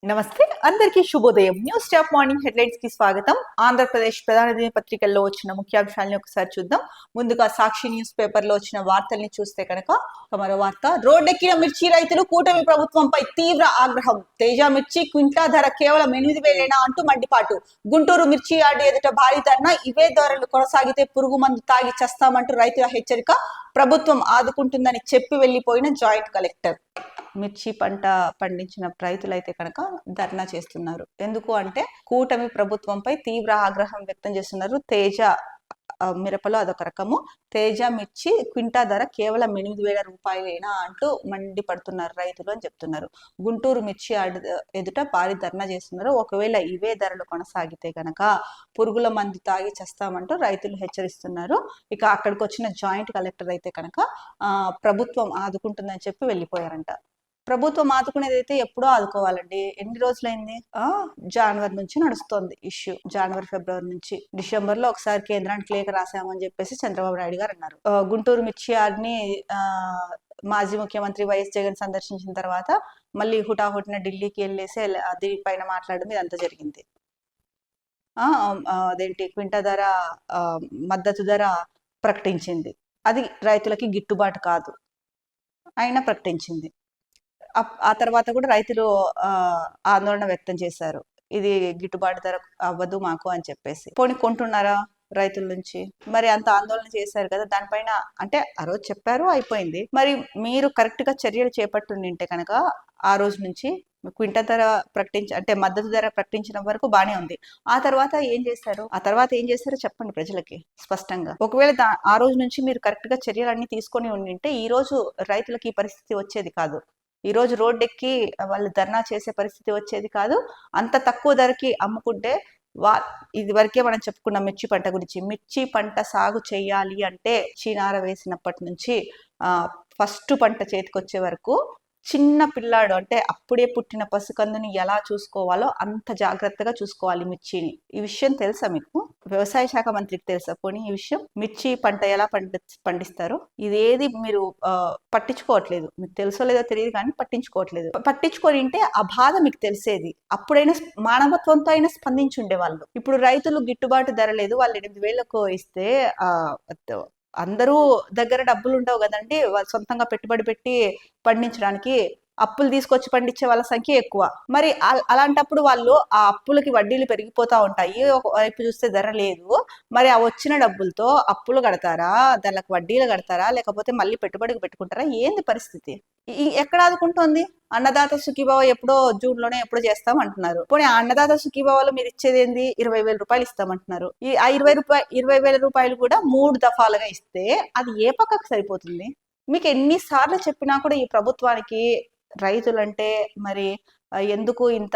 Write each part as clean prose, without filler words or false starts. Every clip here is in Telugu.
నమస్తే అందరికీ శుభోదయం. న్యూస్ స్టాప్ మార్నింగ్ హెడ్లైన్స్ కి స్వాగతం. ఆంధ్రప్రదేశ్ ప్రధాన దినపత్రికల్లో వచ్చిన ముఖ్యాంశాలను ఒకసారి చూద్దాం. ముందుగా సాక్షి న్యూస్ పేపర్ లో వచ్చిన వార్తల్ని చూస్తే కనుక మరో వార్త, రోడ్డెక్కిన మిర్చి రైతులు కూటమి ప్రభుత్వంపై తీవ్ర ఆగ్రహం. తేజ మిర్చి క్వింటా ధర కేవలం 8,000 అంటూ మండిపాటు. గుంటూరు మిర్చి యార్డు ఎదుట భారీ ధర్నా. ఇవే ధరలు కొనసాగితే పురుగు మందు తాగి చస్తామంటూ రైతుల హెచ్చరిక. ప్రభుత్వం ఆదుకుంటుందని చెప్పి వెళ్లిపోయిన జాయింట్ కలెక్టర్. మిర్చి పంట పండించిన రైతులైతే కనుక ధర్నా చేస్తున్నారు. ఎందుకు అంటే కూటమి ప్రభుత్వంపై తీవ్ర ఆగ్రహం వ్యక్తం చేస్తున్నారు. తేజ మిరపలో అదొక రకము. తేజ మిర్చి క్వింటా ధర కేవలం 8,000 రూపాయలేనా అంటూ మండిపడుతున్నారు రైతులు అని చెప్తున్నారు. గుంటూరు మిర్చి ఎదుట భారీ ధర్నా చేస్తున్నారు. ఒకవేళ ఇవే ధరలు కొనసాగితే కనుక పురుగుల మందు తాగి చేస్తామంటూ రైతులు హెచ్చరిస్తున్నారు. ఇక అక్కడికి వచ్చిన జాయింట్ కలెక్టర్ అయితే కనుక ప్రభుత్వం ఆదుకుంటుందని చెప్పి వెళ్ళిపోయారంట. ప్రభుత్వం ఆదుకునేది అయితే ఎప్పుడో ఆదుకోవాలండి. ఎన్ని రోజులైంది? జనవరి నుంచి నడుస్తోంది ఇష్యూ. జనవరి ఫిబ్రవరి నుంచి. డిసెంబర్ లో ఒకసారి కేంద్రానికి లేఖ రాసామని చెప్పేసి చంద్రబాబు నాయుడు గారు అన్నారు. గుంటూరు మిర్చి యార్డ్ని మాజీ ముఖ్యమంత్రి వైఎస్ జగన్ సందర్శించిన తర్వాత మళ్ళీ హుటాహుటిన ఢిల్లీకి వెళ్ళేసి దీనిపైన మాట్లాడడం ఇదంతా జరిగింది. అదేంటి క్వింటా ధర మద్దతు ధర ప్రకటించింది. అది రైతులకి గిట్టుబాటు కాదు అయినా ప్రకటించింది. ఆ తర్వాత కూడా రైతులు ఆందోళన వ్యక్తం చేశారు. ఇది గిట్టుబాటు ధర అవ్వదు మాకు అని చెప్పేసి. పోనీ కొంటున్నారా రైతుల నుంచి? మరి అంత ఆందోళన చేశారు కదా, దానిపైన అంటే ఆ రోజు చెప్పారు, అయిపోయింది. మరి మీరు కరెక్ట్ గా చర్యలు చేపట్టుంటే కనుక ఆ రోజు నుంచి క్వింటా ధర అంటే మద్దతు ధర ప్రకటించిన వరకు బానే ఉంది. ఆ తర్వాత ఏం చేశారో చెప్పండి ప్రజలకి స్పష్టంగా. ఒకవేళ ఆ రోజు నుంచి మీరు కరెక్ట్ గా చర్యలన్నీ తీసుకొని ఉండింటే ఈ రోజు రైతులకి ఈ పరిస్థితి వచ్చేది కాదు. ఈ రోజు రోడ్డెక్కి వాళ్ళు ధర్నా చేసే పరిస్థితి వచ్చేది కాదు. అంత తక్కువ ధరకి అమ్ముకుంటే ఇది వరకే మనం చెప్పుకున్నాం మిర్చి పంట గురించి. మిర్చి పంట సాగు చేయాలి అంటే చీనార వేసినప్పటి నుంచి ఫస్ట్ పంట చేతికొచ్చే వరకు చిన్న పిల్లాడు అంటే అప్పుడే పుట్టిన పసికందుని ఎలా చూసుకోవాలో అంత జాగ్రత్తగా చూసుకోవాలి మిర్చిని. ఈ విషయం తెలుసా మీకు? వ్యవసాయ శాఖ మంత్రికి తెలుసా పోనీ ఈ విషయం? మిర్చి పంట ఎలా పండిస్తారో ఇదేది మీరు పట్టించుకోవట్లేదు. మీకు తెలుసో లేదో తెలియదు కానీ పట్టించుకోవట్లేదు. పట్టించుకొని ఉంటే ఆ బాధ మీకు తెలిసేది. అప్పుడైనా మానవత్వంతో అయినా స్పందించి ఉండేవాళ్ళు. ఇప్పుడు రైతులు గిట్టుబాటు ధర లేదు, వాళ్ళు 8,000కు ఇస్తే అందరూ దగ్గర డబ్బులు ఉండవు కదండి. వాళ్ళు సొంతంగా పెట్టుబడి పెట్టి పండించడానికి అప్పులు తీసుకొచ్చి పండించే వాళ్ళ సంఖ్య ఎక్కువ. మరి అలాంటప్పుడు వాళ్ళు ఆ అప్పులకి వడ్డీలు పెరిగిపోతా ఉంటాయి. ఒకవైపు చూస్తే ధర లేదు. మరి ఆ వచ్చిన డబ్బులతో అప్పులు కడతారా, దానికి వడ్డీలు కడతారా, లేకపోతే మళ్ళీ పెట్టుబడికి పెట్టుకుంటారా? ఏంది పరిస్థితి? ఎక్కడ ఆదుకుంటోంది? అన్నదాత సుఖీభావ ఎప్పుడో జూన్ లోనే ఎప్పుడో చేస్తాం అంటున్నారు. పోనీ ఆ అన్నదాత సుఖీభావలో మీరు ఇచ్చేది ఏంది? 20,000 రూపాయలు ఇస్తామంటున్నారు. ఆ 20,000 రూపాయలు కూడా 3 దఫాలుగా ఇస్తే అది ఏ పక్కకు సరిపోతుంది? మీకు ఎన్నిసార్లు చెప్పినా కూడా ఈ ప్రభుత్వానికి రైతులంటే మరి ఎందుకు ఇంత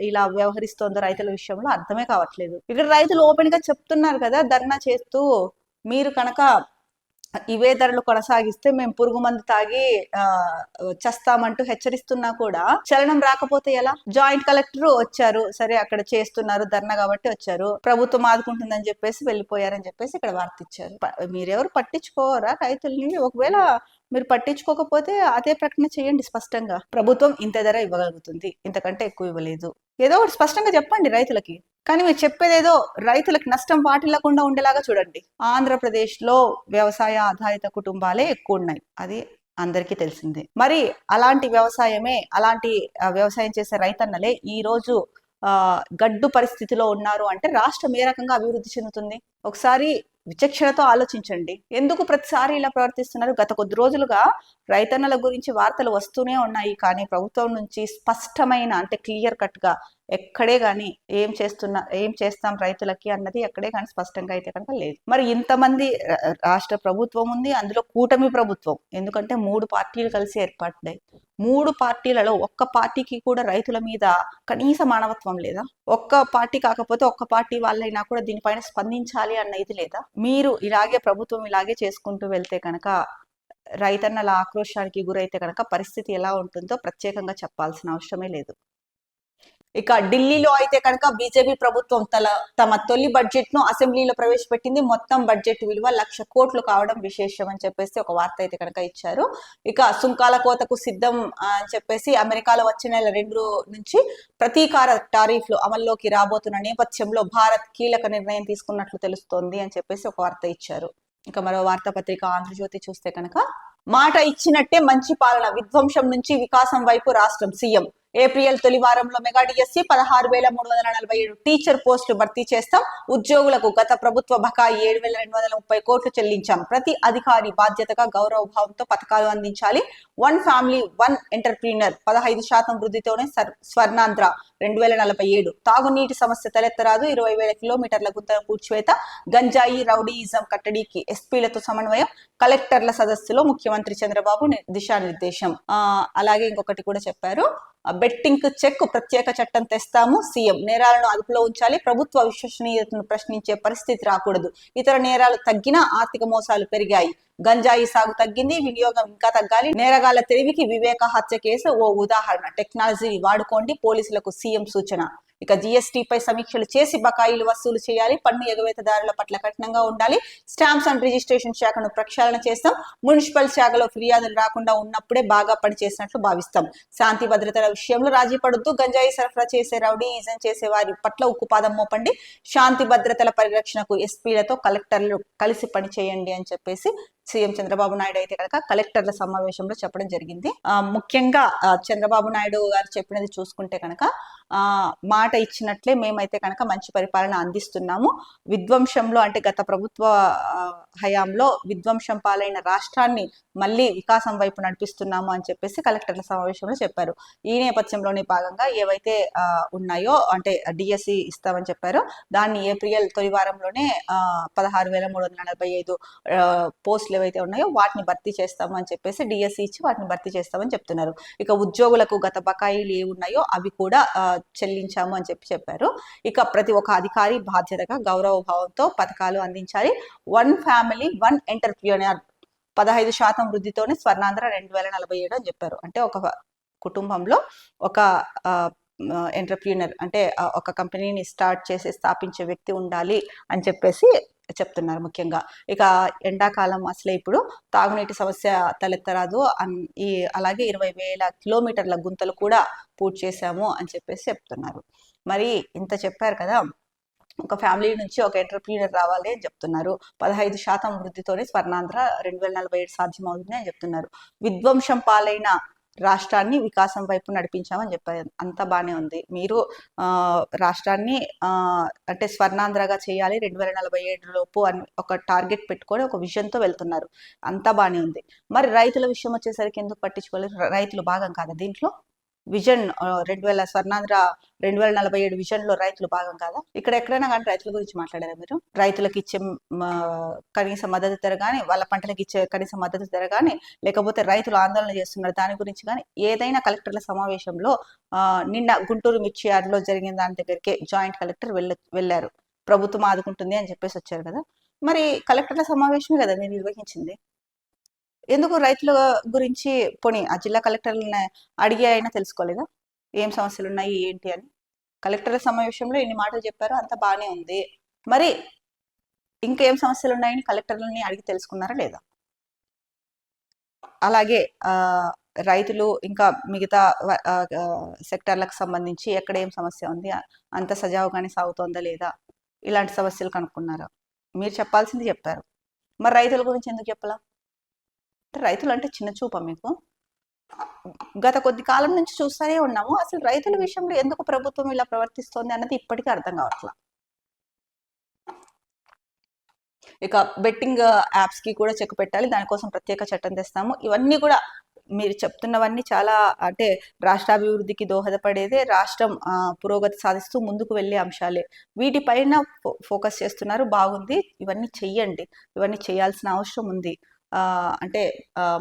ఇలా వ్యవహరిస్తోందో రైతుల విషయంలో అర్థమే కావట్లేదు. ఇక్కడ రైతులు ఓపెన్ గా చెప్తున్నారు కదా ధర్నా చేస్తూ, మీరు కనుక ఇవే ధరలు కొనసాగిస్తే మేము పురుగు మందు తాగి చస్తామంటూ హెచ్చరిస్తున్నా కూడా చలనం రాకపోతే ఎలా? జాయింట్ కలెక్టర్ వచ్చారు, సరే అక్కడ చేస్తున్నారు ధర్నా కాబట్టి వచ్చారు, ప్రభుత్వం ఆదుకుంటుందని చెప్పేసి వెళ్ళిపోయారని చెప్పేసి ఇక్కడ వార్త ఇచ్చారు. మీరెవరు పట్టించుకోరా రైతుల్ని? ఒకవేళ మీరు పట్టించుకోకపోతే అదే ప్రకటన చేయండి స్పష్టంగా. ప్రభుత్వం ఇంత ధర ఇవ్వగలుగుతుంది, ఇంతకంటే ఎక్కువ ఇవ్వలేదు, ఏదో ఒకటి స్పష్టంగా చెప్పండి రైతులకి. కానీ మీరు చెప్పేదేదో రైతులకు నష్టం వాటిల్లకుండా ఉండేలాగా చూడండి. ఆంధ్రప్రదేశ్ లో వ్యవసాయ ఆధారిత కుటుంబాలే ఎక్కువ ఉన్నాయి, అది అందరికీ తెలిసిందే. మరి అలాంటి వ్యవసాయం చేసే రైతన్నలే ఈ రోజు గడ్డు పరిస్థితిలో ఉన్నారు అంటే రాష్ట్రం ఏ రకంగా అభివృద్ధి చెందుతుంది? ఒకసారి విచక్షణతో ఆలోచించండి. ఎందుకు ప్రతిసారి ఇలా ప్రవర్తిస్తున్నారు? గత కొద్ది రోజులుగా రైతన్నల గురించి వార్తలు వస్తూనే ఉన్నాయి, కానీ ప్రభుత్వం నుంచి స్పష్టమైన అంటే క్లియర్ కట్ గా ఎక్కడే గాని ఏం చేస్తాం రైతులకి అన్నది ఎక్కడే కానీ స్పష్టంగా అయితే కనుక లేదు. మరి ఇంతమంది రాష్ట్ర ప్రభుత్వం ఉంది, అందులో కూటమి ప్రభుత్వం, ఎందుకంటే 3 పార్టీలు కలిసి ఏర్పడ్డాయి. 3 పార్టీలలో ఒక్క పార్టీకి కూడా రైతుల మీద కనీస మానవత్వం లేదా? ఒక్క పార్టీ కాకపోతే ఒక్క పార్టీ వాళ్ళైనా కూడా దీనిపైన స్పందించాలి అన్న ఇది లేదా? మీరు ప్రభుత్వం ఇలాగే చేసుకుంటూ వెళ్తే కనుక రైతన్నల ఆక్రోశానికి గురైతే కనుక పరిస్థితి ఎలా ఉంటుందో ప్రత్యేకంగా చెప్పాల్సిన అవసరమే లేదు. ఇక ఢిల్లీలో అయితే కనుక బీజేపీ ప్రభుత్వం తమ తొలి బడ్జెట్ ను అసెంబ్లీలో ప్రవేశపెట్టింది. మొత్తం బడ్జెట్ విలువ 1,00,000 కోట్లు కావడం విశేషం అని చెప్పేసి ఒక వార్త అయితే కనుక ఇచ్చారు. ఇక సుంకాల కోతకు సిద్ధం అని చెప్పేసి అమెరికాలో వచ్చే నెల 2 నుంచి ప్రతీకార టారిఫ్లు అమల్లోకి రాబోతున్న నేపథ్యంలో భారత్ కీలక నిర్ణయం తీసుకున్నట్లు తెలుస్తోంది అని చెప్పేసి ఒక వార్త ఇచ్చారు. ఇక మరో వార్తాపత్రిక ఆంధ్రజ్యోతి చూస్తే కనుక మాట ఇచ్చినట్టే మంచి పాలన, విధ్వంసం నుంచి వికాసం వైపు రాష్ట్రం, సీఎం. ఏప్రిల్ తొలి వారంలో మెగా డిఎస్సి 16,347 టీచర్ పోస్టులు భర్తీ చేస్తాం. ఉద్యోగులకు గత ప్రభుత్వ బకాయి 7,230 కోట్లు చెల్లించాం. ప్రతి అధికారి బాధ్యతగా గౌరవ భావంతో పథకాలు అందించాలి. 1 ఫ్యామిలీ 1 ఎంటర్ప్రీనర్ 15% వృద్ధితోనే స్వర్ణాంధ్ర 2047. తాగునీటి సమస్య తలెత్తరాదు. 20,000 కిలోమీటర్ల గుంతల పూడ్చివేత. గంజాయి రౌడీయిజం కట్టడికి ఎస్పీలతో సమన్వయం. కలెక్టర్ల సదస్సులో ముఖ్యమంత్రి చంద్రబాబు దిశానిర్దేశం. అలాగే ఇంకొకటి కూడా చెప్పారు, బెట్టింగ్ చెక్ ప్రత్యేక చట్టం తెస్తాము, సీఎం. నేరాలను అదుపులో ఉంచాలి. ప్రభుత్వ విశ్వసనీయతను ప్రశ్నించే పరిస్థితి రాకూడదు. ఇతర నేరాలు తగ్గినా ఆర్థిక మోసాలు పెరిగాయి. గంజాయి సాగు తగ్గింది, వినియోగం ఇంకా తగ్గాలి. నేరగాళ్ల తెలివికి వివేక హత్య కేసు ఓ ఉదాహరణ. టెక్నాలజీని వాడుకోండి, పోలీసులకు సీఎం సూచన. ఇక జీఎస్టీపై సమీక్షలు చేసి బకాయిలు వసూలు చేయాలి. పన్ను ఎగవేతదారుల పట్ల కఠినంగా ఉండాలి. స్టాంప్స్ అండ్ రిజిస్ట్రేషన్ శాఖను ప్రక్షాళన చేస్తాం. మున్సిపల్ శాఖలో ఫిర్యాదులు రాకుండా ఉన్నప్పుడే బాగా పనిచేసినట్లు భావిస్తాం. శాంతి భద్రతల విషయంలో రాజీ పడుతూ గంజాయి సరఫరా చేసే రౌడీయిజం చేసే వారి పట్ల ఉక్కుపాదం మోపండి. శాంతి భద్రతల పరిరక్షణకు ఎస్పీలతో కలెక్టర్లు కలిసి పనిచేయండి అని చెప్పేసి సీఎం చంద్రబాబు నాయుడు అయితే కనుక కలెక్టర్ల సమావేశంలో చెప్పడం జరిగింది. ముఖ్యంగా చంద్రబాబు నాయుడు గారు చెప్పినది చూసుకుంటే కనుక మాట ఇచ్చినట్లే మేమైతే కనుక మంచి పరిపాలన అందిస్తున్నాము. విధ్వంసంలో అంటే గత ప్రభుత్వ హయాంలో విధ్వంసం పాలైన రాష్ట్రాన్ని మళ్ళీ వికాసం వైపు నడిపిస్తున్నాము అని చెప్పేసి కలెక్టర్ల సమావేశంలో చెప్పారు. ఈ నేపథ్యంలోనే భాగంగా ఏవైతే ఉన్నాయో అంటే డిఎస్సి ఇస్తామని చెప్పారో దాన్ని ఏప్రిల్ తొలి వారంలోనే 16,345 పోస్టులు ఏవైతే ఉన్నాయో వాటిని భర్తీ చేస్తాము అని చెప్పేసి డిఎస్సి ఇచ్చి వాటిని భర్తీ చేస్తామని చెప్తున్నారు. ఇక ఉద్యోగులకు గత బకాయిలు ఏ ఉన్నాయో అవి కూడా చెల్లించాము అని చెప్పారు. ఇక ప్రతి ఒక్క అధికారి బాధ్యతగా గౌరవ భావంతో పథకాలు అందించాలి. 1 ఫ్యామిలీ 1 ఎంటర్ప్రీనర్ 15% వృద్ధితోనే స్వర్ణాంధ్ర 2047 అని చెప్పారు. అంటే ఒక కుటుంబంలో ఒక ఎంటర్ప్రీనర్ అంటే ఒక కంపెనీని స్టార్ట్ చేసి స్థాపించే వ్యక్తి ఉండాలి అని చెప్పేసి చెప్తున్నారు. ముఖ్యంగా ఇక ఎండాకాలం అసలే ఇప్పుడు తాగునీటి సమస్య తలెత్తరాదు. అలాగే 20,000 కిలోమీటర్ల గుంతలు కూడా పూర్తి చేశాము అని చెప్పేసి చెప్తున్నారు. మరి ఇంత చెప్పారు కదా, ఒక ఫ్యామిలీ నుంచి ఒక ఎంటర్ప్రీనర్ రావాలి అని చెప్తున్నారు. 15% వృద్ధితోనే స్వర్ణాంధ్ర 2047 సాధ్యమవుతుంది అని చెప్తున్నారు. విధ్వంసం పాలైన రాష్ట్రాన్ని వికాసం వైపు నడిపించామని చెప్పారు. అంతా బాగానే ఉంది. మీరు రాష్ట్రాన్ని అంటే స్వర్ణాంధ్రగా చేయాలి 2047 లోపు అని ఒక టార్గెట్ పెట్టుకొని ఒక విజన్తో వెళ్తున్నారు. అంతా బాగానే ఉంది. మరి రైతుల విషయం వచ్చేసరికి ఎందుకు పట్టించుకోలేదు? రైతులు భాగం కాదా దీంట్లో? విజన్ 2000 స్వర్ణాంధ్ర 2047 విజన్ లో రైతులు భాగం కాదా? ఇక్కడ ఎక్కడైనా కానీ రైతుల గురించి మాట్లాడారా మీరు? రైతులకు ఇచ్చే కనీస మద్దతు ధర కానీ, వాళ్ళ పంటలకు ఇచ్చే కనీస మద్దతు ధర కానీ, లేకపోతే రైతులు ఆందోళన చేస్తున్నారు దాని గురించి కానీ ఏదైనా కలెక్టర్ల సమావేశంలో నిన్న గుంటూరు మిర్చి యార్డ్లో జరిగిన దాని దగ్గరికి జాయింట్ కలెక్టర్ వెళ్ళారు. ప్రభుత్వం ఆదుకుంటుంది అని చెప్పేసి వచ్చారు కదా. మరి కలెక్టర్ల సమావేశమే కదా మీరు నిర్వహించింది. ఎందుకు రైతుల గురించి పోనీ ఆ జిల్లా కలెక్టర్లని అడిగి అయినా తెలుసుకోలేదా ఏం సమస్యలు ఉన్నాయి ఏంటి అని? కలెక్టర్ల సమావేశంలో ఇన్ని మాటలు చెప్పారు, అంత బాగానే ఉంది. మరి ఇంకేం సమస్యలు ఉన్నాయని కలెక్టర్లని అడిగి తెలుసుకున్నారా లేదా? అలాగే రైతులు ఇంకా మిగతా సెక్టర్లకు సంబంధించి ఎక్కడ ఏం సమస్య ఉంది, అంత సజావుగానే సాగుతోందా లేదా, ఇలాంటి సమస్యలు కనుక్కున్నారా? మీరు చెప్పాల్సింది చెప్పారు. మరి రైతుల గురించి ఎందుకు చెప్పలా? రైతులు అంటే చిన్న చూపా మీకు? గత కొద్ది కాలం నుంచి చూస్తూనే ఉన్నాము. అసలు రైతుల విషయంలో ఎందుకు ప్రభుత్వం ఇలా ప్రవర్తిస్తోంది అన్నది ఇప్పటికీ అర్థం కావట్లా. ఇక బెట్టింగ్ యాప్స్ కి కూడా చెక్ పెట్టాలి, దానికోసం ప్రత్యేక చట్టం తెస్తాము. ఇవన్నీ కూడా మీరు చెప్తున్నవన్నీ చాలా అంటే రాష్ట్రాభివృద్ధికి దోహదపడేదే, రాష్ట్రం పురోగతి సాధిస్తూ ముందుకు వెళ్ళే అంశాలే. వీటిపైన ఫోకస్ చేస్తున్నారు, బాగుంది. ఇవన్నీ చెయ్యండి, ఇవన్నీ చేయాల్సిన అవసరం ఉంది. అంటే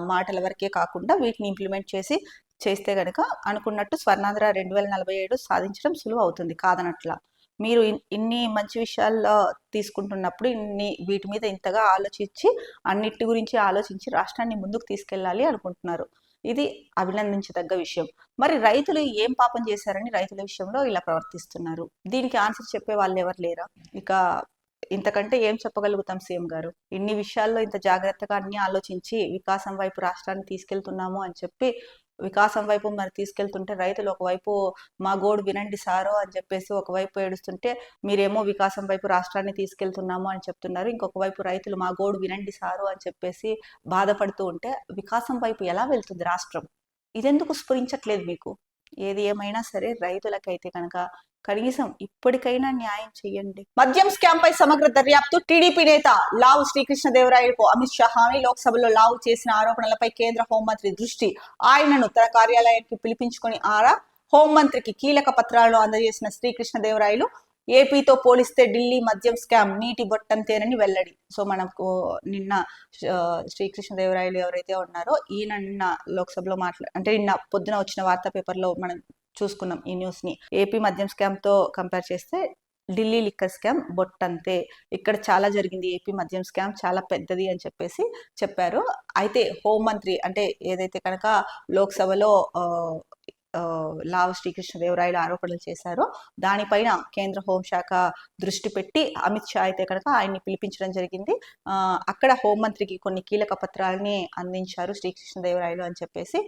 మాటల వరకే కాకుండా వీటిని ఇంప్లిమెంట్ చేస్తే గనక అనుకున్నట్టు స్వర్ణాంధ్ర 2047 సాధించడం సులువు అవుతుంది, కాదనట్లా. మీరు ఇన్ని మంచి విషయాల్లో తీసుకుంటున్నప్పుడు వీటి మీద ఇంతగా ఆలోచించి అన్నిటి గురించి ఆలోచించి రాష్ట్రాన్ని ముందుకు తీసుకెళ్ళాలి అనుకుంటున్నారు. ఇది అభినందించదగ్గ విషయం. మరి రైతులు ఏం పాపం చేశారని రైతుల విషయంలో ఇలా ప్రవర్తిస్తున్నారు? దీనికి ఆన్సర్ చెప్పే వాళ్ళు ఎవరు లేరా? ఇక ఇంతకంటే ఏం చెప్పగలుగుతాం సీఎం గారు? ఇన్ని విషయాల్లో ఇంత జాగ్రత్తగా అన్ని ఆలోచించి వికాసం వైపు రాష్ట్రాన్ని తీసుకెళ్తున్నాము అని చెప్పి వికాసం వైపు మరి తీసుకెళ్తుంటే రైతులు ఒకవైపు మా గోడు వినండి సారో అని చెప్పేసి ఒకవైపు ఏడుస్తుంటే మీరేమో వికాసం వైపు రాష్ట్రాన్ని తీసుకెళ్తున్నాము అని చెప్తున్నారు. ఇంకొక వైపు రైతులు మా గోడు వినండి సారు అని చెప్పేసి బాధపడుతూ ఉంటే వికాసం వైపు ఎలా వెళ్తుంది రాష్ట్రం? ఇదెందుకు స్ఫురించట్లేదు మీకు? ఏది ఏమైనా సరే రైతులకైతే కనుక కనీసం ఇప్పటికైనా న్యాయం చేయండి. మద్యం స్కామ్ పై సమగ్ర దర్యాప్తు. టీడీపీ నేత లావు శ్రీకృష్ణదేవరాయలకు అమిత్ షా హామీ. లోక్సభలో లావు చేసిన ఆరోపణలపై కేంద్ర హోంమంత్రి దృష్టి. ఆయనను తన కార్యాలయానికి పిలిపించుకొని ఆరా. హోంమంత్రికి కీలక పత్రాలను అందజేసిన శ్రీకృష్ణదేవరాయలు ఏపీతో పోలిస్తే ఢిల్లీ మద్యం స్కామ్ నీటి బొట్టంతేనని వెల్లడి. సో మనకు నిన్న శ్రీకృష్ణదేవరాయలు ఎవరైతే ఉన్నారో ఈయన నిన్న లోక్సభలో అంటే నిన్న పొద్దున వచ్చిన వార్తా పేపర్లో మనం చూసుకున్నాం ఈ న్యూస్ ని. ఏపీ మద్యం స్కామ్ తో కంపేర్ చేస్తే ఢిల్లీ లిక్కర్ స్కామ్ బొట్టంతే, ఇక్కడ చాలా జరిగింది, ఏపీ మద్యం స్కామ్ చాలా పెద్దది అని చెప్పేసి చెప్పారు. అయితే హోంమంత్రి అంటే ఏదైతే కనుక లోక్సభలో లావు శ్రీకృష్ణదేవరాయలు ఆరోపణలు చేశారో దానిపైన కేంద్ర హోంశాఖ దృష్టి పెట్టి అమిత్ షా అయితే కనుక ఆయన్ని పిలిపించడం జరిగింది. అక్కడ హోంమంత్రికి కొన్ని కీలక పత్రాలని అందించారు శ్రీకృష్ణదేవరాయలు అని చెప్పేసి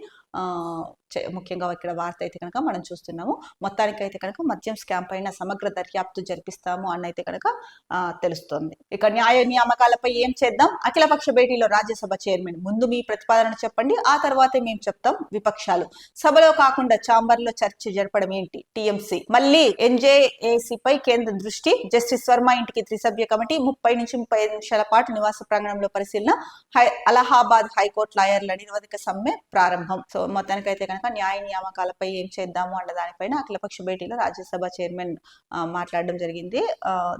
ముఖ్యంగా ఇక్కడ వార్త అయితే కనుక మనం చూస్తున్నాము. మొత్తానికైతే కనుక మద్యం స్కామ్ పైన సమగ్ర దర్యాప్తు జరిపిస్తాము అని అయితే కనుక తెలుస్తోంది. ఇక న్యాయ నియామకాలపై ఏం చేద్దాం? అఖిలపక్ష భేటీలో రాజ్యసభ చైర్మన్. ముందు మీ ప్రతిపాదన చెప్పండి, ఆ తర్వాతే మేము చెప్తాం. విపక్షాలు సభలో కాకుండా ఛాంబర్ లో చర్చ జరపడం ఏంటి? టీఎంసీ. మళ్ళీ ఎన్జేఏసీ పై కేంద్ర దృష్టి. జస్టిస్ వర్మ ఇంటికి త్రిసభ్య కమిటీ. 30 నుంచి 35 నిమిషాల పాటు నివాస ప్రాంగణంలో పరిశీలన. అలహాబాద్ హైకోర్టు లాయర్ల నిరవధిక సమ్మె ప్రారంభం. సో మొత్తానికైతే కనుక న్యాయ నియామకాలపై ఏం చేద్దాము అన్న దానిపైన అఖిలపక్ష భేటీలో రాజ్యసభ చైర్మన్ మాట్లాడడం జరిగింది.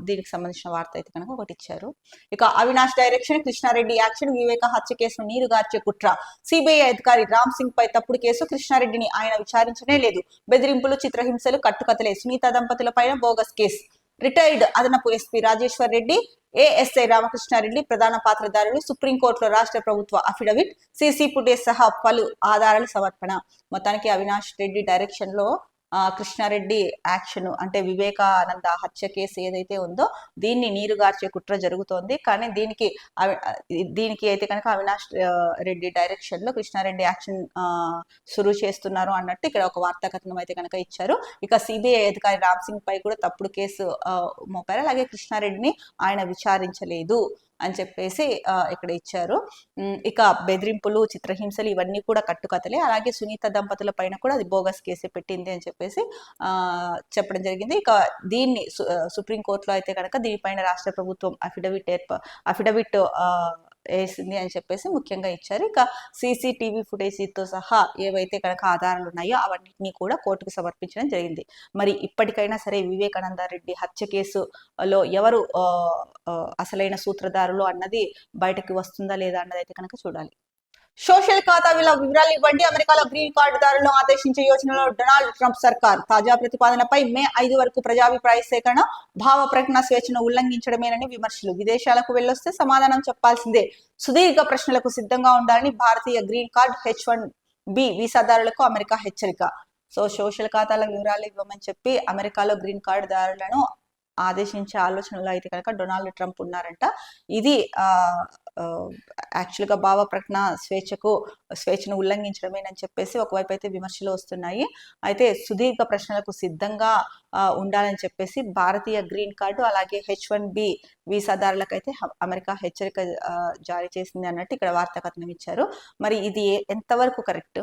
దీనికి సంబంధించిన వార్త అయితే కనుక ఒకటి ఇచ్చారు. ఇక అవినాష్ డైరెక్షన్, కృష్ణారెడ్డి యాక్షన్. వివేక హత్య కేసును నీరుగార్చే కుట్ర. సిబిఐ అధికారి రామ్ సింగ్ పై తప్పుడు కేసు. కృష్ణారెడ్డిని ఆయన విచారించనే లేదు. బెదిరింపులు, చిత్రహింసలు, కట్టుకథలే. సునీత దంపతుల పైన బోగస్ కేసు. రిటైర్డ్ అదనపు ఎస్పీ రాజేశ్వర్ రెడ్డి, ఏఎస్ఐ రామకృష్ణారెడ్డి ప్రధాన పాత్రధారులు. సుప్రీంకోర్టులో రాష్ట్ర ప్రభుత్వ అఫిడవిట్, సీసీ ఫుటేజ్ సహా పలు ఆధారాల సమర్పణ. మొత్తానికి అవినాష్ రెడ్డి డైరెక్షన్ లో కృష్ణారెడ్డి యాక్షన్ అంటే వివేకానంద హత్య కేసు ఏదైతే ఉందో దీన్ని నీరుగార్చే కుట్ర జరుగుతోంది. కానీ దీనికి అయితే కనుక అవినాష్ రెడ్డి డైరెక్షన్ లో కృష్ణారెడ్డి యాక్షన్ సురు చేస్తున్నారు అన్నట్టు ఇక్కడ ఒక వార్తా కథనం అయితే కనుక ఇచ్చారు. ఇక సిబిఐ అధికారి రామ్ సింగ్ పై కూడా తప్పుడు కేసు మోపారు. అలాగే కృష్ణారెడ్డిని ఆయన విచారించలేదు అని చెప్పేసి ఇక్కడ ఇచ్చారు. ఇక బెదిరింపులు, చిత్రహింసలు ఇవన్నీ కూడా కట్టుకథలే. అలాగే సునీత దంపతుల పైన కూడా అది బోగస్ కేసే పెట్టింది అని చెప్పేసి చెప్పడం జరిగింది. ఇక దీన్ని సుప్రీంకోర్టులో అయితే కనుక దీనిపైన రాష్ట్ర ప్రభుత్వం అఫిడవిట్ వేసింది అని చెప్పేసి ముఖ్యంగా ఇచ్చారు. ఇక సీసీటీవీ ఫుటేజీతో సహా ఏవైతే కనుక ఆధారాలు ఉన్నాయో అవన్నింటినీ కూడా కోర్టుకు సమర్పించడం జరిగింది. మరి ఇప్పటికైనా సరే వివేకానంద రెడ్డి హత్య కేసులో ఎవరు అసలైన సూత్రధారులు అన్నది బయటకు వస్తుందా లేదా అన్నది అయితే కనుక చూడాలి. సోషల్ ఖాతాల వివరాలు ఇవ్వండి. అమెరికాలో గ్రీన్ కార్డుదారులను ఆదేశించే యోజనలో డొనాల్డ్ ట్రంప్ సర్కార్. తాజా ప్రతిపాదనపై మే 5 వరకు ప్రజాభిప్రాయ సేకరణ. భావ ప్రకటన స్వేచ్ఛను ఉల్లంఘించడమేనని విమర్శలు. విదేశాలకు వెళ్ళొస్తే సమాధానం చెప్పాల్సిందే. సుదీర్ఘ ప్రశ్నలకు సిద్ధంగా ఉండాలని భారతీయ గ్రీన్ కార్డ్ H1B వీసాదారులకు అమెరికా హెచ్చరిక. సో సోషల్ ఖాతాల వివరాలు ఇవ్వమని చెప్పి అమెరికాలో గ్రీన్ కార్డు దారులను ఆదేశించే ఆలోచనలో అయితే కనుక డొనాల్డ్ ట్రంప్ ఉన్నారంట. ఇది యాక్చువల్గా భావ ప్రకటన స్వేచ్ఛను ఉల్లంఘించడమేనని చెప్పేసి ఒకవైపు అయితే విమర్శలు వస్తున్నాయి. అయితే సుదీర్ఘ ప్రశ్నలకు సిద్ధంగా ఉండాలని చెప్పేసి భారతీయ గ్రీన్ కార్డు అలాగే H1B వీసాదారులకు అయితే అమెరికా హెచ్చరిక జారీ చేసింది అన్నట్టు ఇక్కడ వార్తా కథనం ఇచ్చారు. మరి ఇది ఎంతవరకు కరెక్ట్?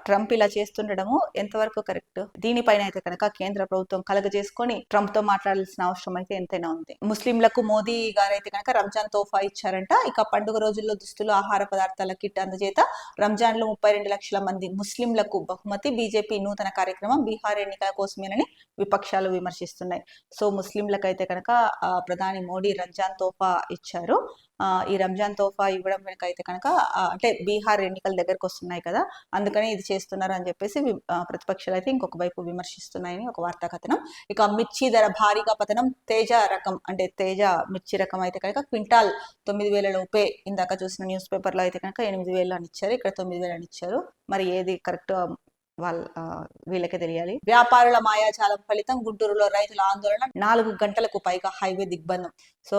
ట్రంప్ ఇలా చేస్తుండడము ఎంతవరకు కరెక్ట్? దీనిపైన అయితే కనుక కేంద్ర ప్రభుత్వం కలగజేసుకొని ట్రంప్ తో మాట్లాడాల్సిన అవసరం అయితే ఎంతైనా ఉంది. ముస్లింలకు మోదీ గారు అయితే కనుక రంజాన్ తోఫా ఇచ్చారంట. ఇక పండుగ రోజుల్లో దుస్తులు, ఆహార పదార్థాల కిట్ అందజేత. రంజాన్ లో 32 లక్షల మంది ముస్లింలకు బహుమతి. బీజేపీ నూతన కార్యక్రమం బీహార్ ఎన్నికల కోసమేనని విపక్షాలు విమర్శిస్తున్నాయి. సో ముస్లింలకు అయితే కనుక ప్రధాని మోడీ రంజాన్ తోఫా ఇచ్చారు. ఈ రంజాన్ తోఫా ఇవ్వడం వెనుక అయితే కనుక అంటే బీహార్ ఎన్నికల దగ్గరకు వస్తున్నాయి కదా, అందుకని అందుకని ఇది చేస్తున్నారు అని చెప్పేసి ప్రతిపక్షాలు అయితే ఇంకొక వైపు విమర్శిస్తున్నాయని ఒక వార్తా కథనం. ఇక మిర్చి ధర భారీగా పతనం. తేజ రకం అంటే తేజ మిర్చి రకం అయితే కనుక క్వింటాల్ 9,000 లోపే. ఇందాక చూసిన న్యూస్ పేపర్లో అయితే కనుక 8,000 అని ఇచ్చారు, ఇక్కడ 9,000 అని ఇచ్చారు. మరి ఏది కరెక్ట్ వీళ్ళకే తెలియాలి. వ్యాపారుల మాయాజాలం ఫలితం గుంటూరులో రైతుల ఆందోళన. 4 గంటలకు పైగా హైవే దిగ్బంధం. సో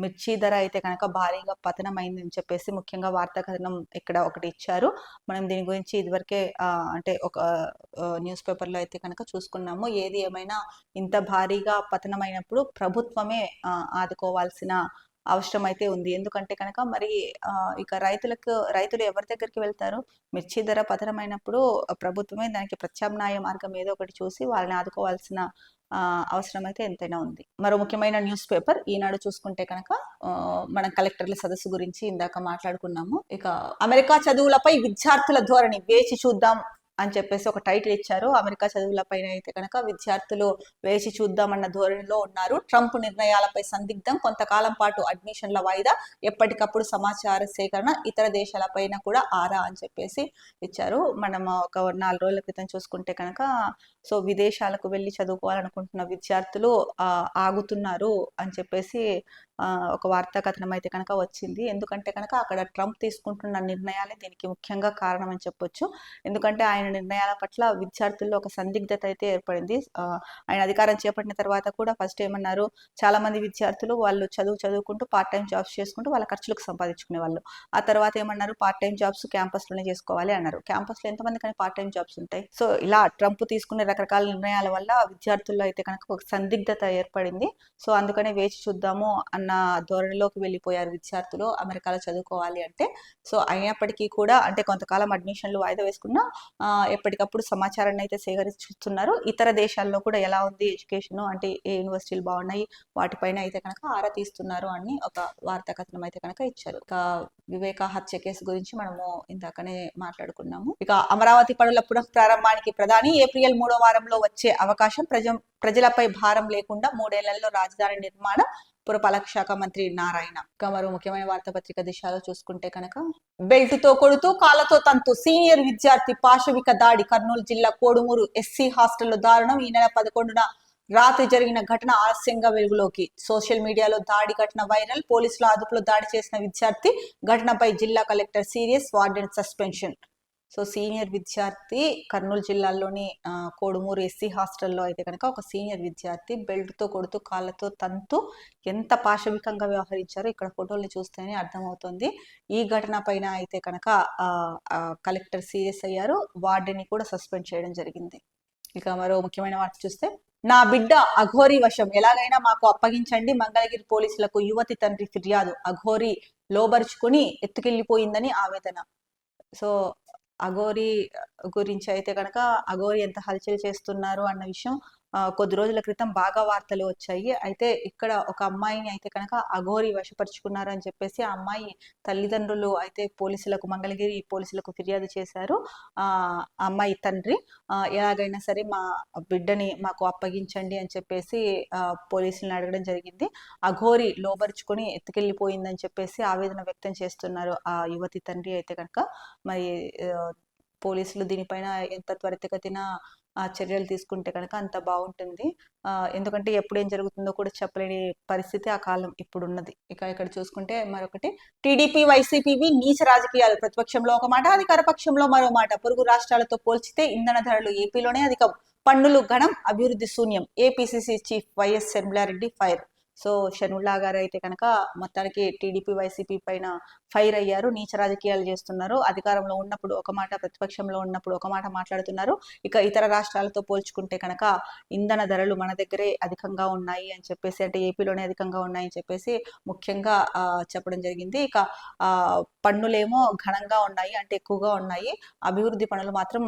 మిర్చి ధర అయితే కనుక భారీగా పతనం అయిందని చెప్పేసి ముఖ్యంగా వార్తా కథనం ఇక్కడ ఒకటి ఇచ్చారు. మనం దీని గురించి ఇదివరకే అంటే ఒక న్యూస్ పేపర్లో అయితే కనుక చూసుకున్నాము. ఏది ఏమైనా ఇంత భారీగా పతనమైనప్పుడు ప్రభుత్వమే ఆదుకోవాల్సిన అవసరం అయితే ఉంది. ఎందుకంటే కనుక మరి ఇక రైతులు ఎవరి దగ్గరికి వెళ్తారు? మిర్చి ధర పతనమైనప్పుడు ప్రభుత్వమే దానికి ప్రత్యామ్నాయ మార్గం ఏదో ఒకటి చూసి వాళ్ళని ఆదుకోవాల్సిన అవసరం అయితే ఎంతైనా ఉంది. మరో ముఖ్యమైన న్యూస్ పేపర్ ఈనాడు చూసుకుంటే కనుక మనం కలెక్టర్ల సదస్సు గురించి ఇందాక మాట్లాడుకున్నాము. ఇక అమెరికా చదువులపై విద్యార్థుల ధోరణి, వేచి చూద్దాం అని చెప్పేసి ఒక టైటిల్ ఇచ్చారు. అమెరికా చదువులపైన అయితే కనుక విద్యార్థులు వేచి చూద్దామన్న ధోరణిలో ఉన్నారు. ట్రంప్ నిర్ణయాలపై సందిగ్ధం, కొంతకాలం పాటు అడ్మిషన్ల వాయిదా, ఎప్పటికప్పుడు సమాచార సేకరణ, ఇతర దేశాలపైన కూడా ఆరా అని చెప్పేసి ఇచ్చారు. మనం ఒక 4 రోజుల క్రితం చూసుకుంటే కనుక సో విదేశాలకు వెళ్ళి చదువుకోవాలనుకుంటున్న విద్యార్థులు ఆగుతున్నారు అని చెప్పేసి ఒక వార్తా కథనం అయితే కనుక వచ్చింది. ఎందుకంటే కనుక అక్కడ ట్రంప్ తీసుకుంటున్న నిర్ణయాలే దీనికి ముఖ్యంగా కారణం అని చెప్పొచ్చు. ఎందుకంటే ఆయన నిర్ణయాల పట్ల విద్యార్థుల్లో ఒక సందిగ్ధత అయితే ఏర్పడింది. ఆయన అధికారం చేపట్టిన తర్వాత కూడా ఫస్ట్ ఏమన్నారు, చాలా మంది విద్యార్థులు వాళ్ళు చదువుకుంటూ పార్ట్ టైం జాబ్స్ చేసుకుంటూ వాళ్ళ ఖర్చులకు సంపాదించుకునే వాళ్ళు. ఆ తర్వాత ఏమన్నారు, పార్ట్ టైం జాబ్స్ క్యాంపస్లోనే చేసుకోవాలి అన్నారు. క్యాంపస్లో ఎంతమంది కానీ పార్ట్ టైం జాబ్స్ ఉంటాయి? సో ఇలా ట్రంప్ తీసుకునే రకరకాల నిర్ణయాల వల్ల విద్యార్థుల్లో అయితే కనుక ఒక సందిగ్ధత ఏర్పడింది. సో అందుకనే వేచి చూద్దాము అన్న ధోరణిలోకి వెళ్ళిపోయారు విద్యార్థులు అమెరికాలో చదువుకోవాలి అంటే. సో అయినప్పటికీ కూడా అంటే కొంతకాలం అడ్మిషన్లు వాయిదా వేసుకున్నా ఎప్పటికప్పుడు సమాచారాన్ని అయితే సేకరిస్తున్నారు. ఇతర దేశాల్లో కూడా ఎలా ఉంది ఎడ్యుకేషన్, అంటే ఏ యూనివర్సిటీలు బాగున్నాయి వాటిపైన అయితే కనుక ఆరా తీస్తున్నారు అని ఒక వార్తా కథనం అయితే కనుక ఇచ్చారు. ఇక వివేక హత్య కేసు గురించి మనము ఇందాకనే మాట్లాడుకున్నాము. ఇక అమరావతి పనుల పునః ప్రారంభానికి ప్రధాని ఏప్రిల్ 3వ వారంలో వచ్చే అవకాశం, ప్రజలపై భారం లేకుండా 3 ఏళ్లలో రాజధాని నిర్మాణం, పురపాలక శాఖ మంత్రి నారాయణ. మరో ముఖ్యమైన వార్తాపత్రిక దిశలో చూసుకుంటే కనుక బెల్టుతో కొడుతూ కాళ్ళతో తంతు, సీనియర్ విద్యార్థి పాశవిక దాడి. కర్నూలు జిల్లా కోడుమూరు ఎస్సీ హాస్టల్లో దారుణం. ఈ నెల 11న రాత్రి జరిగిన ఘటన ఆలస్యంగా వెలుగులోకి. సోషల్ మీడియాలో దాడి ఘటన వైరల్. పోలీసుల అదుపులో దాడి చేసిన విద్యార్థి. ఘటనపై జిల్లా collector serious, warden suspension. So senior విద్యార్థి కర్నూలు జిల్లాలోని కోడుమూరు ఎస్సీ హాస్టల్లో అయితే కనుక ఒక సీనియర్ విద్యార్థి బెల్ట్తో కొడుతూ కాళ్ళతో తంతు ఎంత పాశవికంగా వ్యవహరించారో ఇక్కడ ఫోటోల్ని చూస్తేనే అర్థమవుతుంది. ఈ ఘటన పైన అయితే కనుక కలెక్టర్ సీరియస్ అయ్యారు, వార్డెన్ని కూడా సస్పెండ్ చేయడం జరిగింది. ఇక మరో ముఖ్యమైన వార్త చూస్తే, నా బిడ్డ అఘోరీ వశం, ఎలాగైనా మాకు అప్పగించండి, మంగళగిరి పోలీసులకు యువతి తండ్రి ఫిర్యాదు. అఘోరీ లోబరుచుకుని ఎత్తుకెళ్లిపోయిందని ఆవేదన. సో అఘోరీ గురించి అయితే కనుక అఘోరీ ఎంత హల్చల్ చేస్తున్నారు అన్న విషయం కొద్ది రోజుల క్రితం బాగా వార్తలు వచ్చాయి. అయితే ఇక్కడ ఒక అమ్మాయిని అయితే కనుక అఘోరీ వశపరుచుకున్నారు అని చెప్పేసి ఆ అమ్మాయి తల్లిదండ్రులు అయితే మంగళగిరి పోలీసులకు ఫిర్యాదు చేశారు. అమ్మాయి తండ్రి ఎలాగైనా సరే మా బిడ్డని మాకు అప్పగించండి అని చెప్పేసి పోలీసులను అడగడం జరిగింది. అఘోరీ లోబరుచుకొని ఎత్తుకెళ్లిపోయిందని చెప్పేసి ఆవేదన వ్యక్తం చేస్తున్నారు ఆ యువతి తండ్రి అయితే కనుక. మరి పోలీసులు దీనిపైన ఎంత త్వరితగతిన చర్యలు తీసుకుంటే కనుక అంత బాగుంటుంది. ఎందుకంటే ఎప్పుడు ఏం జరుగుతుందో కూడా చెప్పలేని పరిస్థితి ఆ కాలం ఇప్పుడున్నది. ఇక ఇక్కడ చూసుకుంటే మరొకటి, టీడీపీ వైసీపీవి నీచ రాజకీయాలు. ప్రతిపక్షంలో ఒక మాట, అధికార పక్షంలో మరో మాట. పొరుగు రాష్ట్రాలతో పోల్చితే ఇంధన ధరలు ఏపీలోనే అధికం, పన్నులు ఘనం, అభివృద్ధి శూన్యం. APCC chief YS Sharmila Reddy fire. So Sharmila గారు అయితే కనుక మొత్తానికి టీడీపీ వైసీపీ పైన ఫైర్ అయ్యారు. నీచ రాజకీయాలు చేస్తున్నారు. అధికారంలో ఉన్నప్పుడు ఒక మాట, ప్రతిపక్షంలో ఉన్నప్పుడు ఒక మాట మాట్లాడుతున్నారు. ఇక ఇతర రాష్ట్రాలతో పోల్చుకుంటే కనుక ఇంధన ధరలు మన దగ్గరే అధికంగా ఉన్నాయి అని చెప్పేసి, అంటే ఏపీలోనే అధికంగా ఉన్నాయని చెప్పేసి ముఖ్యంగా చెప్పడం జరిగింది. ఇక పన్నులేమో ఘనంగా ఉన్నాయి, అంటే ఎక్కువగా ఉన్నాయి, అభివృద్ధి పనులు మాత్రం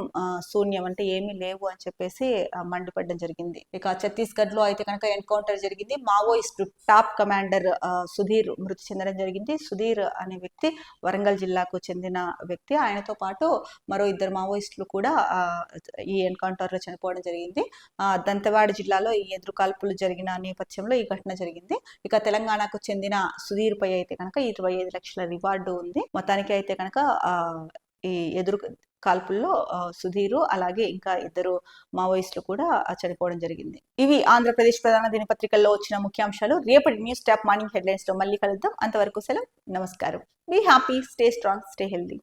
శూన్యం, అంటే ఏమీ లేవు అని చెప్పేసి మండిపడడం జరిగింది. ఇక ఛత్తీస్గఢ్ లో అయితే కనుక ఎన్కౌంటర్ జరిగింది. మావోయిస్టు టాప్ కమాండర్ సుధీర్ మృతి చెందడం జరిగింది. సుధీర్ అనే వ్యక్తి వరంగల్ జిల్లాకు చెందిన వ్యక్తి. ఆయనతో పాటు మరో 2 మావోయిస్టులు కూడా ఈ ఎన్కౌంటర్ లో చనిపోవడం జరిగింది. దంతెవాడ జిల్లాలో ఈ ఎదురుకాల్పులు జరిగిన నేపథ్యంలో ఈ ఘటన జరిగింది. ఇక తెలంగాణకు చెందిన సుధీర్ పై అయితే కనుక 25 లక్షల రివార్డు ఉంది. మొత్తానికి అయితే కనుక ఈ కాల్పుల్లో సుధీరు అలాగే ఇంకా ఇద్దరు మావోయిస్టులు కూడా చనిపోవడం జరిగింది. ఇవి ఆంధ్రప్రదేశ్ ప్రధాన దినపత్రికల్లో వచ్చిన ముఖ్యాంశాలు. రేపటి న్యూస్ ట్యాప్ మార్నింగ్ హెడ్లైన్స్ లో మళ్ళీ కలుద్దాం. అంతవరకు సెలవు. నమస్కారం. Be happy, stay strong, stay healthy.